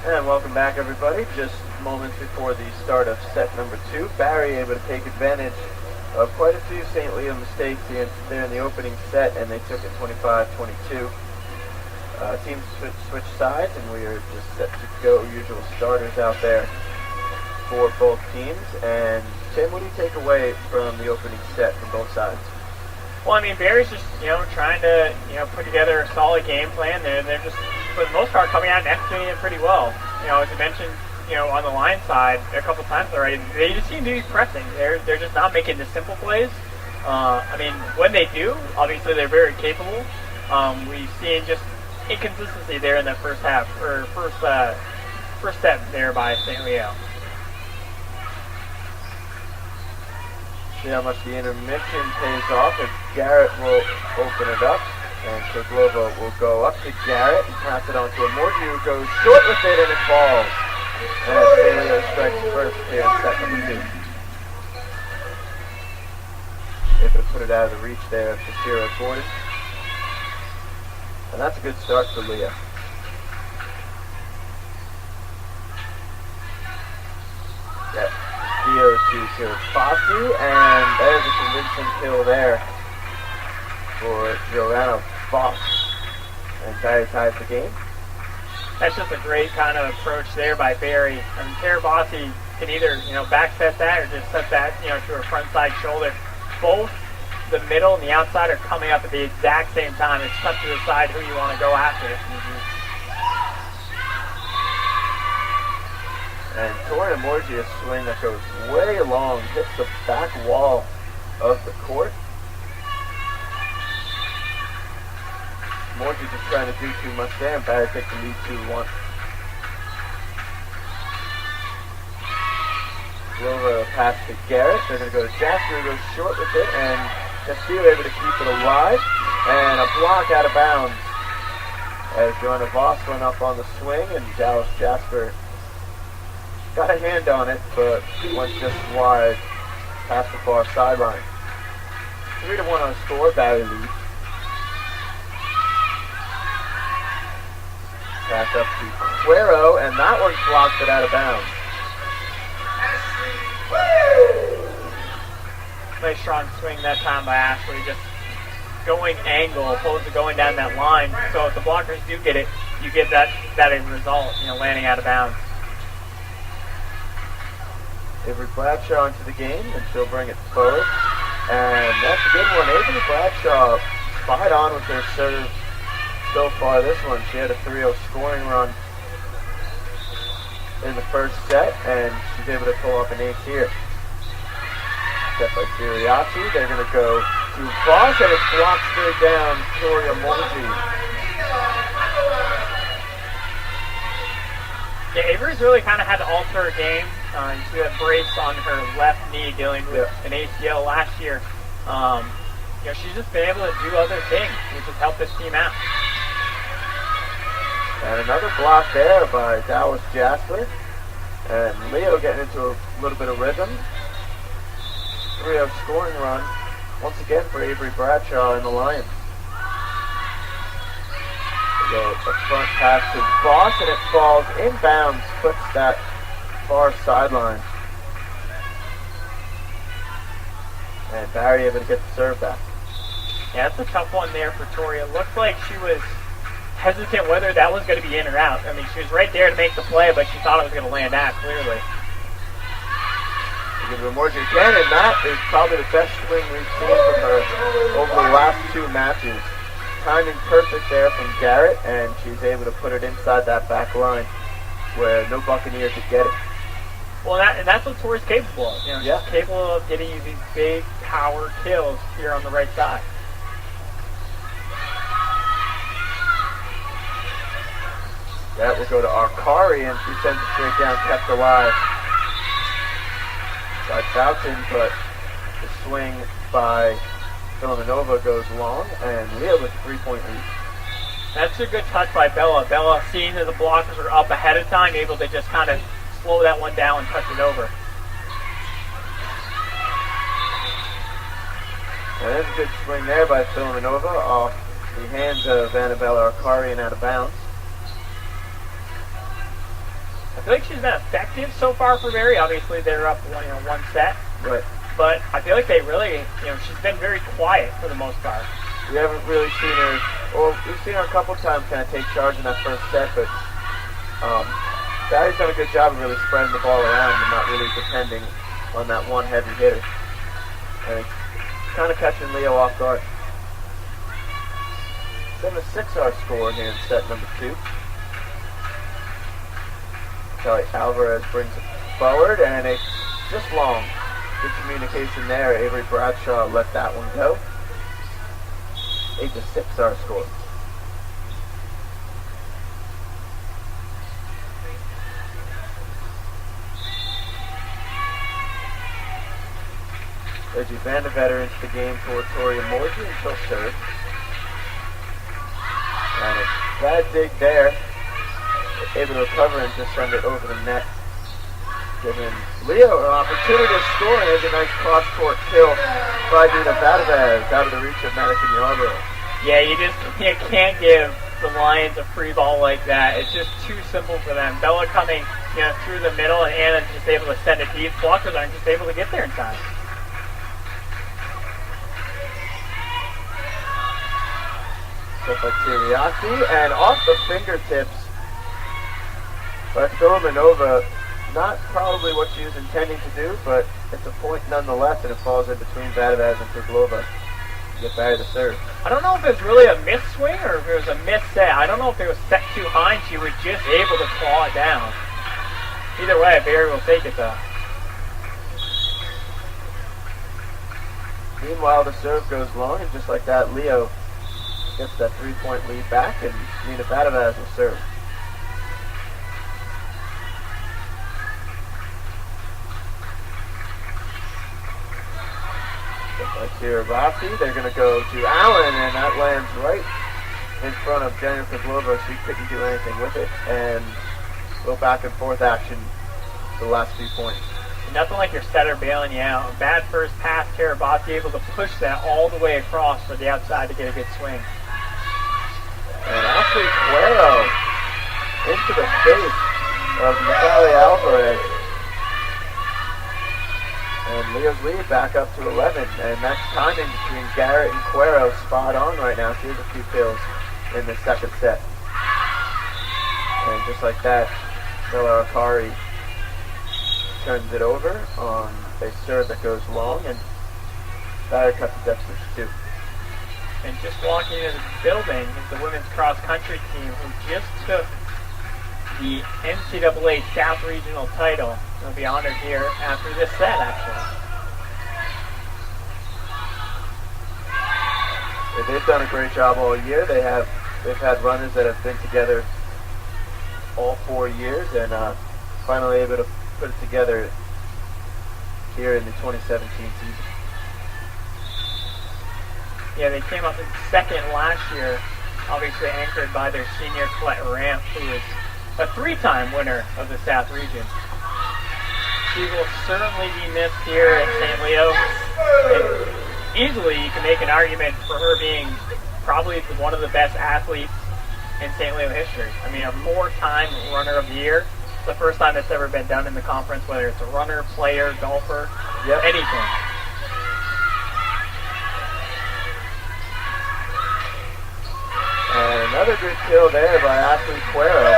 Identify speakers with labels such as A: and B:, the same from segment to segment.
A: And welcome back, everybody. Just moments before the start of set number 2, Barry able to take advantage of quite a few St. Leo mistakes there in the opening set, and they took it 25-22. Teams switched sides, and we are just set to go. Usual starters out there for both teams. And Tim, what do you take away from the opening set from both sides?
B: Well, I mean, Barry's just, trying to, put together a solid game plan. They're just, for the most part, coming out and executing it pretty well. As you mentioned, on the line side a couple times already, they just seem to be pressing. They're just not making the simple plays. I mean, when they do, obviously they're very capable. We've seen just inconsistency there in that first half, or first set there by St. Leo.
A: See how much the intermission pays off as Garrett will open it up, and Kozlova will go up to Garrett and pass it on to Amorgi, who goes short with it, and it falls. And St. Leo strikes first here in set number 2. Able to put it out of the reach there of Shashiro Gordon. And that's a good start for Leo. Yep. Dio to Kiribati, and there's a convincing kill there for Joanna Voss. And Barry ties the game.
B: That's just a great kind of approach there by Barry. I mean, Kiribati can either, back set that or just set that, to her front side shoulder. Both the middle and the outside are coming up at the exact same time. It's tough to decide who you want to go after.
A: And Tori Amorgi, a swing that goes way long, hits the back wall of the court. Amorgi just trying to do too much there, and Barry takes the lead 2-1. Silva pass to Garrett. They're going to go to Jasper, who goes short with it, and Castillo able to keep it alive, and a block out of bounds as Joanna Voss went up on the swing, and Dallas Jasper got a hand on it, but went just wide past the far sideline. 3-1 on the score, Barry leads. Pass up to Cuero, and that one blocked it out of bounds.
B: Nice strong swing that time by Ashley, just going angle opposed to going down that line. So if the blockers do get it, you get that end result, landing out of bounds.
A: Avery Bradshaw into the game, and she'll bring it forward. And that's a good one. Avery Bradshaw spot on with her serve so far this one. She had a 3-0 scoring run in the first set, and she's able to pull up an ace here. Set by Siriachi. They're going to go to Voss, and it's blocked straight down. Tori Amorgi.
B: Yeah, Avery's really kind of had to alter her game. You see that brace on her left knee dealing with an ACL last year. She's just been able to do other things, which has helped this team out.
A: And another block there by Dallas Jasper. And Leo getting into a little bit of rhythm. 3-0 scoring run, once again for Avery Bradshaw and the Lions. They go a front pass to Voss, and it falls inbounds, clips that far sideline. And Barry able to get the serve back.
B: Yeah, that's a tough one there for Tori. It looked like she was hesitant whether that was going to be in or out. I mean, she was right there to make the play, but she thought it was going to land out, clearly.
A: We give her Amorgi again, and that is probably the best swing we've seen from her over the last 2 matches. Timing perfect there from Garrett, and she's able to put it inside that back line where no Buccaneer could get it.
B: Well, and that's what Tori's capable of. She's capable of getting you these big power kills here on the right side.
A: That will go to Arcari, and she sends it straight down, kept alive by Fountain, but the swing by Villanova goes long, and Leo with a 3-point lead.
B: That's a good touch by Bella. Bella, seeing that the blockers are up ahead of time, able to just kind of slow that one down and touch it over.
A: And there's a good swing there by Villanova off the hands of Annabella Arcari and out of bounds.
B: I feel like she's been effective so far for Barry. Obviously, they're up one set.
A: Right.
B: But I feel like they really, she's been very quiet for the most part.
A: We haven't really seen her, well, we've seen her a couple times kind of take charge in that first set, but Barry's done a good job of really spreading the ball around and not really depending on that one heavy hitter. And it's kind of catching Leo off guard. 7-6 our score here in set number 2. Kelly Alvarez brings it forward, and it's just long. Good communication there. Avery Bradshaw let that one go. 8-6 our score. Reggie Vandevetter into the game for Toria Morgi, and she'll serve. And a bad dig there. Able to recover and just send it over the net. Giving Leo an opportunity to score, and there's a nice cross-court kill by Nina Vadavez out of the reach of Madison Yarborough.
B: Yeah, you can't give the Lions a free ball like that. It's just too simple for them. Bella coming through the middle, and Anna's just able to send it deep. Blockers aren't just able to get there in time.
A: Stuff like Tiriaki, and off the fingertips by Filomenova. Not probably what she was intending to do, but it's a point nonetheless, and it falls in between Vadavez and Kuglova to get Barry to serve.
B: I don't know if it was really a miss swing or if it was a miss set. I don't know if it was set too high and she was just able to claw it down. Either way, Barry will take it though.
A: Meanwhile, the serve goes long, and just like that, Leo gets that 3-point lead back, and Nina Vadavez will serve. Like Tirabassi, they're going to go to Allen, and that lands right in front of Jennifer Glover. She couldn't do anything with it, and go back and forth action the last few points.
B: Nothing like your setter bailing you out. A bad first pass, Tirabassi able to push that all the way across for the outside to get a good swing.
A: And Ashley Cuero into the face of Natalie Alvarez. And Leo's lead back up to 11, and that's timing between Garrett and Cuero spot on right now. She has a few kills in the second set. And just like that, Stella Akari turns it over on a serve that goes long, and Barry cuts the deficit to 2.
B: And just walking into the building is the women's cross-country team who just took the NCAA South Regional title. They'll be honored here after this set, actually.
A: They've done a great job all year. They've had runners that have been together all 4 years, and finally able to put it together here in the 2017 season.
B: Yeah, they came up in second last year, obviously anchored by their senior Colette Ramp, who is a 3-time winner of the South region. She will certainly be missed here at St. Leo. And easily, you can make an argument for her being probably one of the best athletes in St. Leo history. I mean, a 4-time runner of the year. It's the first time it's ever been done in the conference, whether it's a runner, player, golfer, anything.
A: And another good kill there by Ashley Cuero.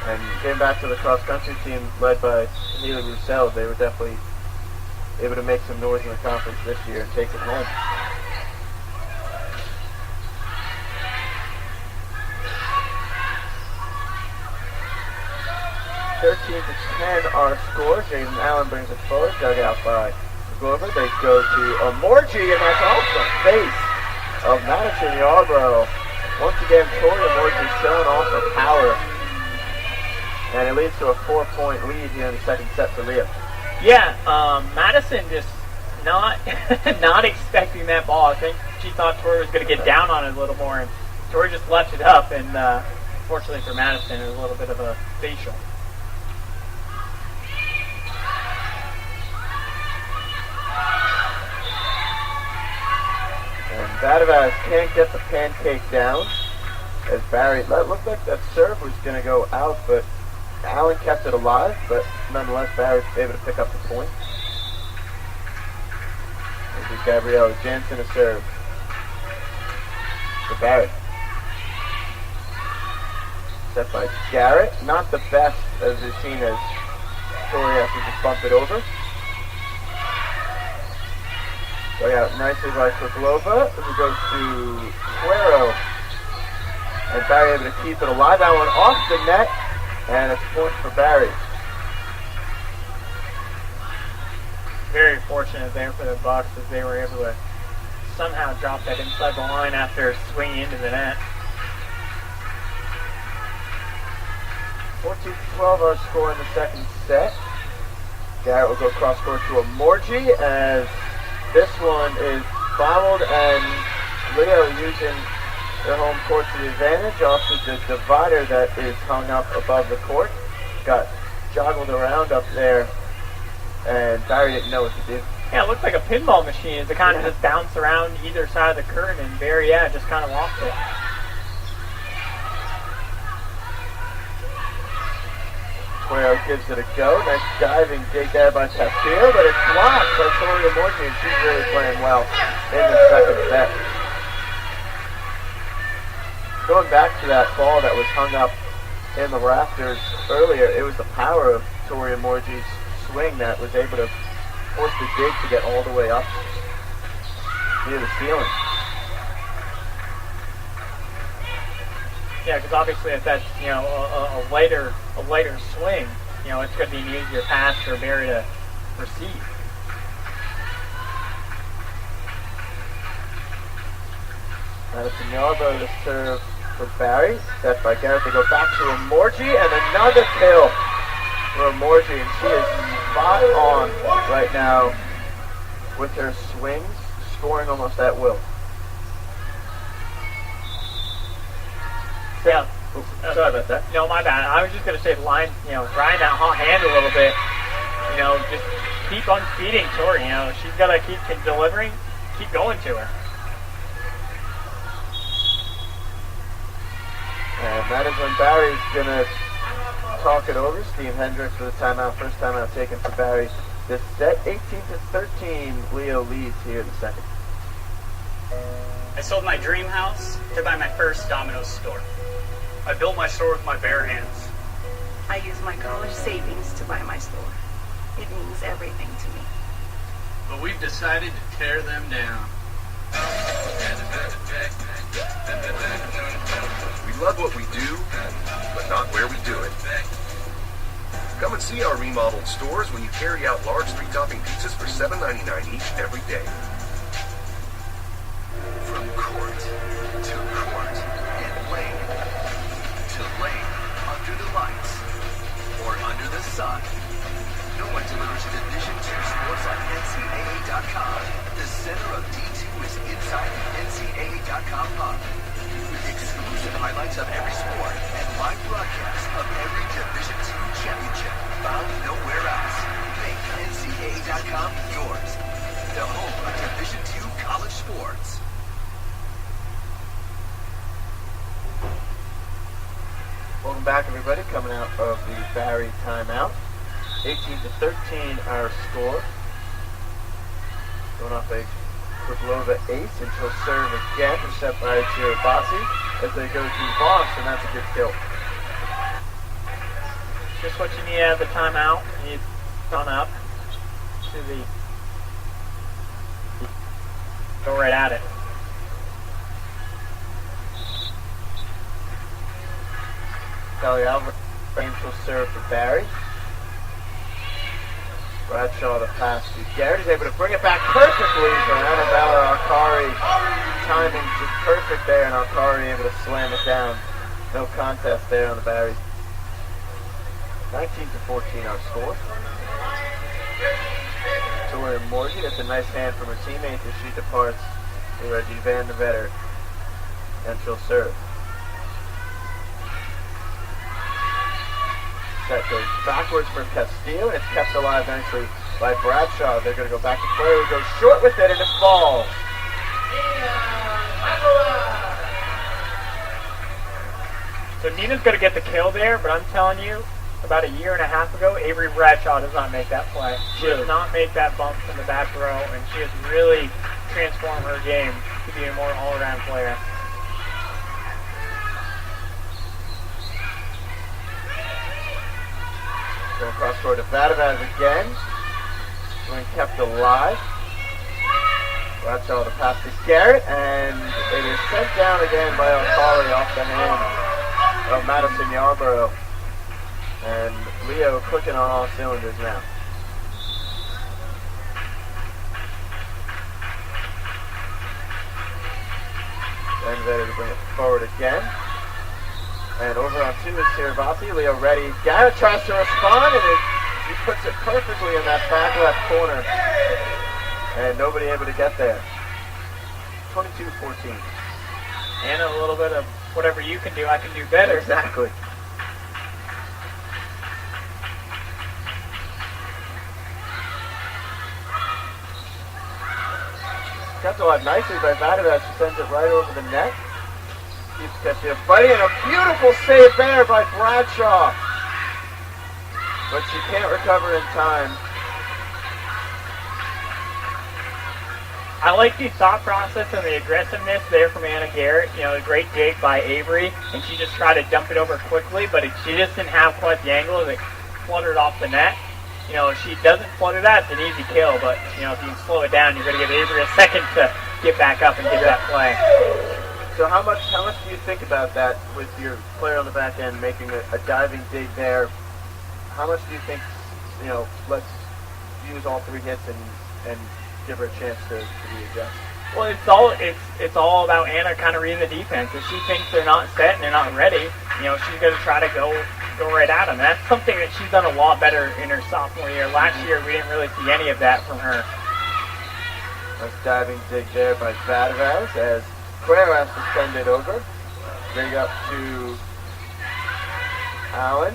A: And came back to the cross-country team led by Neely Roussel. They were definitely able to make some noise in the conference this year and take it home. 13-10 our score. Jaden Allen brings it forward, dug out by Glover. They go to Amorgi, and that's off the face of Madison Yarborough. Once again, Tori Amorgi showing off her power. And it leads to a 4-point lead here in the second set for Leo.
B: Yeah, Madison just not not expecting that ball. I think she thought Tori was going to get down on it a little more, and Tori just left it up, and fortunately for Madison, it was a little bit of a facial.
A: And Vadavaz can't get the pancake down. as Barry, that looked like that serve was going to go out, but Allen kept it alive, but nonetheless, Barry was able to pick up the point. This is Gabriella Jansen, a serve for Barry. Set by Garrett. Not the best, as is seen as Tori has to just bump it over. Dug out nicely by Kuklova, who goes to Cuero. And Barry able to keep it alive. That one off the net, and it's a point for Barry.
B: Very fortunate there for the Bucks as they were able to somehow drop that inside the line after swinging into the net.
A: 14-12 our score in the second set. Garrett will go cross court to Amorgi as this one is fouled, and Leo using their home court to the advantage. Also the divider that is hung up above the court got joggled around up there, and Barry didn't know what to do.
B: Yeah, it looked like a pinball machine as it kind of just bounced around either side of the curtain, and Barry, just kind of lost it.
A: Cuero gives it a go. Nice diving dig there by Castillo, but it's blocked by Tori Amorgi, and she's really playing well in the second set. Going back to that ball that was hung up in the rafters earlier, it was the power of Tori Amorgi's swing that was able to force the dig to get all the way up near the ceiling.
B: Yeah, because obviously if that's a lighter swing, it's going to be an easier pass for Barry to receive.
A: Now it's Narbo to serve for Barry. Set by Garrett. They go back to Amorgi, and another kill for Amorgi, and she is spot on right now with her swings, scoring almost at will.
B: Yeah.
A: Sorry about that.
B: No, my bad. I was just going to say the line, drying that hot hand a little bit. Just keep on feeding Tori. She's got to keep delivering, keep going to her.
A: And that is when Barry's going to talk it over. Steve Hendricks for the timeout. First timeout taken for Barry this set. 18-13. Leo leads here in the second.
C: I sold my dream house to buy my first Domino's store. I built my store with my bare hands.
D: I use my college savings to buy my store. It means everything to me.
E: But we've decided to tear them down.
F: We love what we do, but not where we do it. Come and see our remodeled stores when you carry out large 3-topping pizzas for $7.99 each every day.
G: From court to court, in lane to lane, under the lights or under the sun. No one delivers Division II sports like NCAA.com. The center of D2 is inside the NCAA.com hub. With exclusive highlights of every sport and live broadcasts of every Division II championship found nowhere else. Make NCAA.com yours. The home of Division II college sports.
A: Welcome back, everybody. Coming out of the Barry timeout. 18-13 our score. Going off a Kuklova ace, and she'll serve again. Set by Girabassi as they go to Voss, and that's a good kill.
B: Just what you need out of the timeout. You need on up to the... Go right at it.
A: Kelly Alvarez will serve for Barry. Bradshaw the pass to Garrett. He's able to bring it back perfectly for Annabella Arcari. Timing just perfect there, and Arcari able to slam it down. No contest there on the Barry. 19-14 our score. Tori Amorgi, that's a nice hand from her teammate as she departs to Reggie Van de Vetter, and she'll serve. That goes backwards for Castillo, and it's kept alive nicely by Bradshaw. They're going to go back to Claire, who goes short with it, and it falls.
B: Nina's going to get the kill there, but I'm telling you, about a year and a half ago, Avery Bradshaw does not make that play. She does not make that bump from the back row, and she has really transformed her game to be a more all-around player.
A: Going across court to Vadavaz again. Being kept alive. Bradshaw the pass to Garrett, and it is sent down again by Alcali off the hand of Madison Yarborough. And Leo clicking on all cylinders now. Then ready to bring it forward again. And over on two is Tirabati. Leo ready. Garrett tries to respond, and he puts it perfectly in that back left corner. And nobody able to get there. 22-14.
B: And a little bit of whatever you can do, I can do better.
A: Exactly. Kept alive nicely by Vadavaz. She sends it right over the net. Keeps Castillo fighting, and a beautiful save there by Bradshaw. But she can't recover in time.
B: I like the thought process and the aggressiveness there from Anna Garrett. You know, a great dig by Avery, and she just tried to dump it over quickly, but she just didn't have quite the angle as it fluttered off the net. You know, if she doesn't flutter that, it's an easy kill, but, you know, if you can slow it down, you're going to give Avery a second to get back up and get that play.
A: So how much do you think about that with your player on the back end making a diving dig there? How much do you think, you know, let's use all three hits and give her a chance to readjust?
B: Well, it's all about Anna kind of reading the defense. If she thinks they're not set and they're not ready, you know, she's going to try to go right at them. That's something that she's done a lot better in her sophomore year. Last year, we didn't really see any of that from her.
A: Nice diving dig there by Vadavaz as Cuevas to send it over. Bring up to Allen.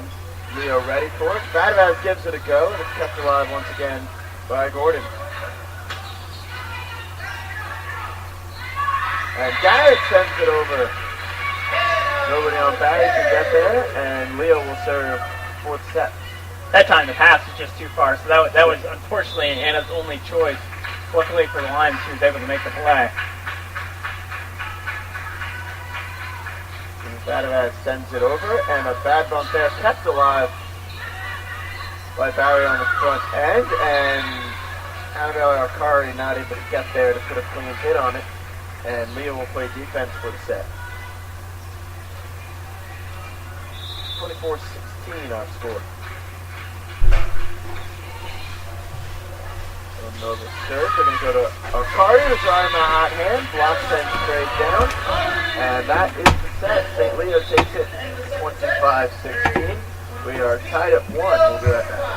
A: Leo ready for it. Vadavaz gives it a go, and it's kept alive once again by Gordon. And Garrett sends it over. Nobody on Barry can get there, and Leo will serve fourth set.
B: That time the pass was just too far, so that was unfortunately Anna's only choice. Luckily for the Lions, she was able to make the play.
A: Vadavaz sends it over, and a bad bump there, kept alive by Barry on the front end, and Annabelle Arcari not able to get there to put a clean hit on it, and Leo will play defense for the set. 24-16 our score. Nova serve. They're going to go to Arcari, who's on the hot hand. Block sends straight down. And that is the set. St. Leo takes it 25-16. We are tied at 1. We'll be right back.